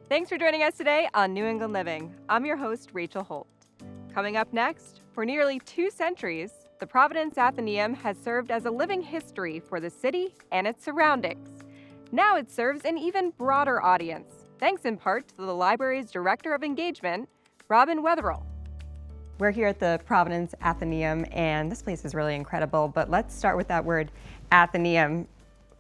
Thanks for joining us today on New England Living. I'm your host, Rachel Holt. Coming up next, for nearly 2 centuries, the Providence Athenaeum has served as a living history for the city and its surroundings. Now it serves an even broader audience, thanks in part to the library's Director of Engagement, Robin Wetherill. We're here at the Providence Athenaeum, and this place is really incredible, but let's start with that word, Athenaeum.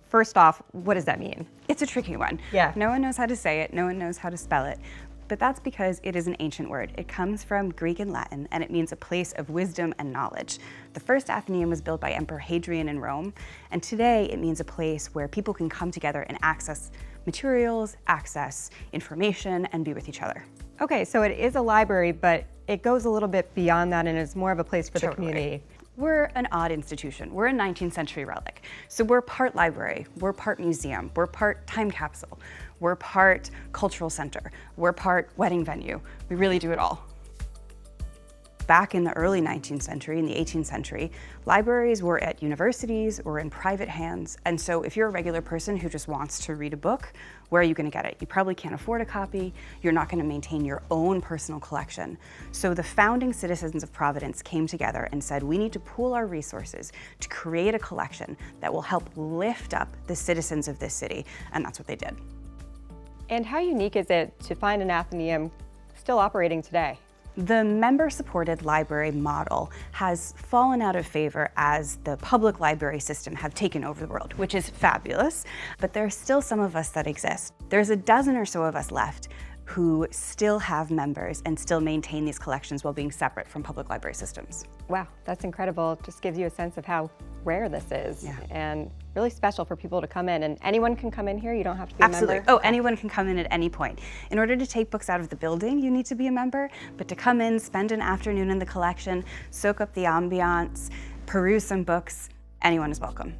First off, what does that mean? It's a tricky one. Yeah. No one knows how to say it, no one knows how to spell it, but that's because it is an ancient word. It comes from Greek and Latin, and it means a place of wisdom and knowledge. The first Athenaeum was built by Emperor Hadrian in Rome, and today it means a place where people can come together and access materials, access information, and be with each other. Okay, so it is a library, but it goes a little bit beyond that and is more of a place for the community. We're an odd institution. We're a 19th century relic. So we're part library, we're part museum, we're part time capsule, we're part cultural center, we're part wedding venue. We really do it all. Back in the early 19th century, in the 18th century, libraries were at universities or in private hands. And so if you're a regular person who just wants to read a book, where are you gonna get it? You probably can't afford a copy. You're not gonna maintain your own personal collection. So the founding citizens of Providence came together and said, we need to pool our resources to create a collection that will help lift up the citizens of this city. And that's what they did. And how unique is it to find an Athenaeum still operating today? The member-supported library model has fallen out of favor as the public library system have taken over the world, which is fabulous, but there are still some of us that exist. There's a dozen or so of us left who still have members and still maintain these collections while being separate from public library systems. Wow, that's incredible. It just gives you a sense of how rare this is and really special for people to come in. And anyone can come in here? You don't have to be a member? Oh, anyone can come in at any point. In order to take books out of the building, you need to be a member, but to come in, spend an afternoon in the collection, soak up the ambiance, peruse some books, anyone is welcome.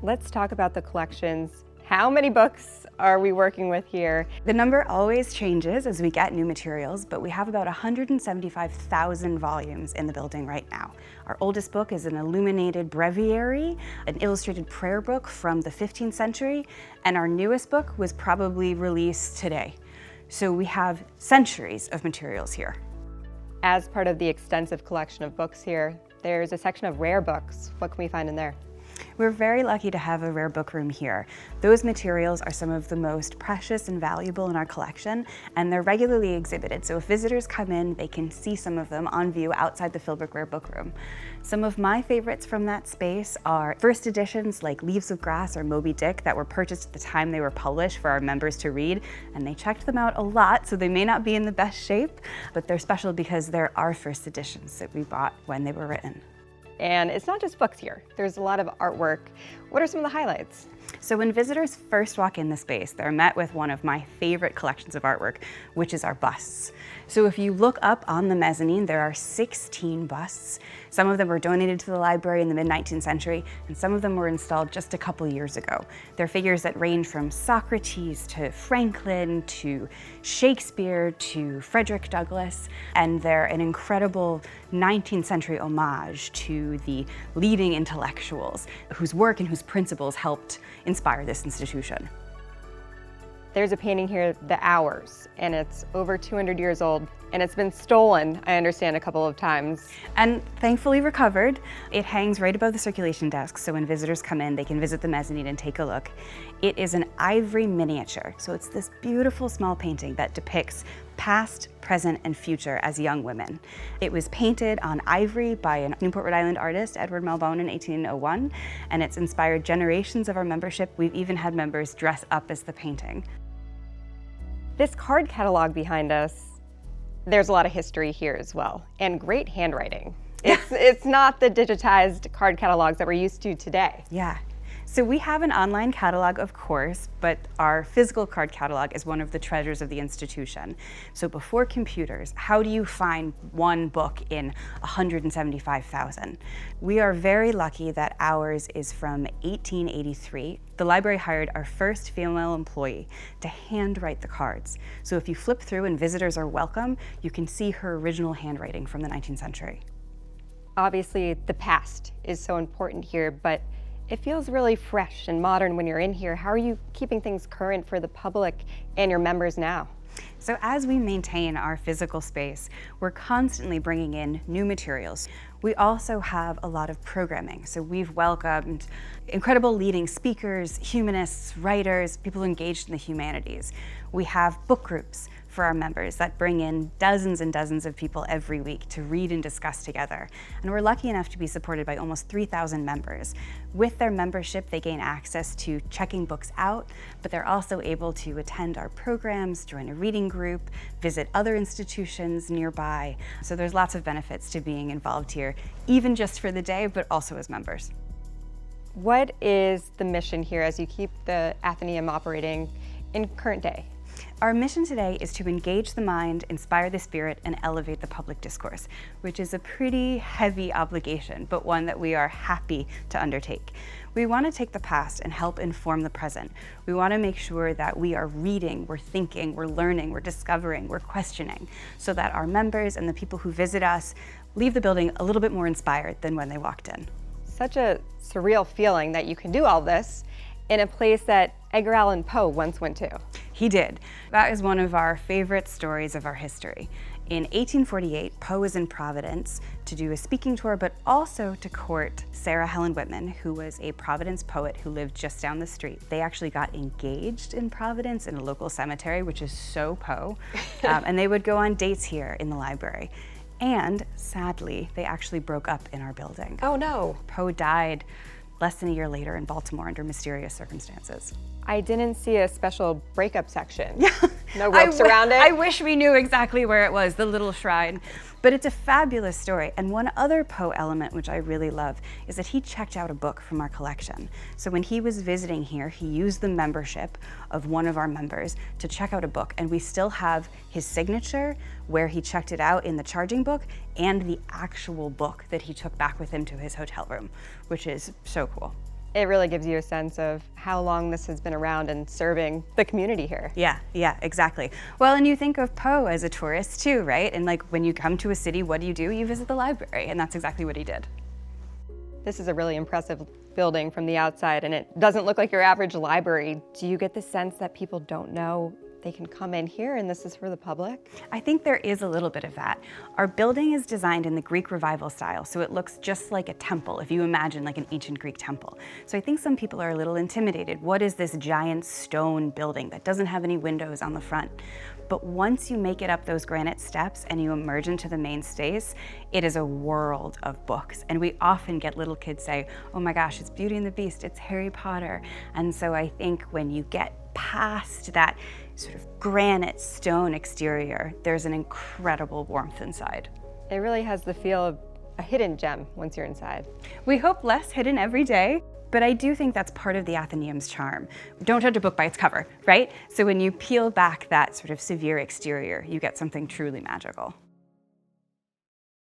Let's talk about the collections. How many books are we working with here? The number always changes as we get new materials, but we have about 175,000 volumes in the building right now. Our oldest book is an illuminated breviary, an illustrated prayer book from the 15th century, and our newest book was probably released today. So we have centuries of materials here. As part of the extensive collection of books here, there's a section of rare books. What can we find in there? We're very lucky to have a rare book room here. Those materials are some of the most precious and valuable in our collection, and they're regularly exhibited. So if visitors come in, they can see some of them on view outside the Philbrook Rare Book Room. Some of my favorites from that space are first editions like Leaves of Grass or Moby Dick that were purchased at the time they were published for our members to read, and they checked them out a lot, so they may not be in the best shape, but they're special because they're our first editions that we bought when they were written. And it's not just books here. There's a lot of artwork. What are some of the highlights? So when visitors first walk in the space, they're met with one of my favorite collections of artwork, which is our busts. So if you look up on the mezzanine, there are 16 busts. Some of them were donated to the library in the mid-19th century, and some of them were installed just a couple years ago. They're figures that range from Socrates to Franklin to Shakespeare to Frederick Douglass, and they're an incredible 19th century homage to the leading intellectuals whose work and whose principles helped inspire this institution. There's a painting here, The Hours, and it's over 200 years old, and it's been stolen, I understand, a couple of times. And thankfully recovered. It hangs right above the circulation desk, so when visitors come in, they can visit the mezzanine and take a look. It is an ivory miniature, so it's this beautiful small painting that depicts past, present, and future as young women. It was painted on ivory by a Newport, Rhode Island artist, Edward Malbone, in 1801, and it's inspired generations of our membership. We've even had members dress up as the painting. This card catalog behind us, there's a lot of history here as well, and great handwriting. It's not the digitized card catalogs that we're used to today. Yeah. So we have an online catalog, of course, but our physical card catalog is one of the treasures of the institution. So before computers, how do you find one book in 175,000? We are very lucky that ours is from 1883. The library hired our first female employee to handwrite the cards. So if you flip through and visitors are welcome, you can see her original handwriting from the 19th century. Obviously, the past is so important here, but It feels really fresh and modern when you're in here. How are you keeping things current for the public and your members now? So as we maintain our physical space, we're constantly bringing in new materials. We also have a lot of programming. So we've welcomed incredible leading speakers, humanists, writers, people engaged in the humanities. We have book groups for our members that bring in dozens and dozens of people every week to read and discuss together. And we're lucky enough to be supported by almost 3,000 members. With their membership, they gain access to checking books out, but they're also able to attend our programs, join a reading group, visit other institutions nearby. So there's lots of benefits to being involved here, even just for the day, but also as members. What is the mission here as you keep the Athenaeum operating in current day? Our mission today is to engage the mind, inspire the spirit, and elevate the public discourse, which is a pretty heavy obligation, but one that we are happy to undertake. We want to take the past and help inform the present. We want to make sure that we are reading, we're thinking, we're learning, we're discovering, we're questioning, so that our members and the people who visit us leave the building a little bit more inspired than when they walked in. Such a surreal feeling that you can do all this in a place that Edgar Allan Poe once went to. He did. That is one of our favorite stories of our history. In 1848, Poe was in Providence to do a speaking tour, but also to court Sarah Helen Whitman, who was a Providence poet who lived just down the street. They actually got engaged in Providence in a local cemetery, which is so Poe, and they would go on dates here in the library. And sadly, they actually broke up in our building. Oh no. Poe died less than a year later in Baltimore under mysterious circumstances. I didn't see a special breakup section. No ropes around it. I wish we knew exactly where it was, the little shrine. But it's a fabulous story. And one other Poe element, which I really love, is that he checked out a book from our collection. So when he was visiting here, he used the membership of one of our members to check out a book. And we still have his signature where he checked it out in the charging book and the actual book that he took back with him to his hotel room, which is so cool. It really gives you a sense of how long this has been around and serving the community here. Yeah, exactly. Well, and you think of Poe as a tourist too, right? And like when you come to a city, what do? You visit the library, and that's exactly what he did. This is a really impressive building from the outside, and it doesn't look like your average library. Do you get the sense that people don't know they can come in here and this is for the public? I think there is a little bit of that. Our building is designed in the Greek Revival style, so it looks just like a temple, if you imagine like an ancient Greek temple. So I think some people are a little intimidated. What is this giant stone building that doesn't have any windows on the front? But once you make it up those granite steps and you emerge into the main space, it is a world of books. And we often get little kids say, oh my gosh, it's Beauty and the Beast, it's Harry Potter. And so I think when you get past that sort of granite stone exterior, there's an incredible warmth inside. It really has the feel of a hidden gem once you're inside. We hope less hidden every day, but I do think that's part of the Athenaeum's charm. Don't judge a book by its cover, right? So when you peel back that sort of severe exterior, you get something truly magical.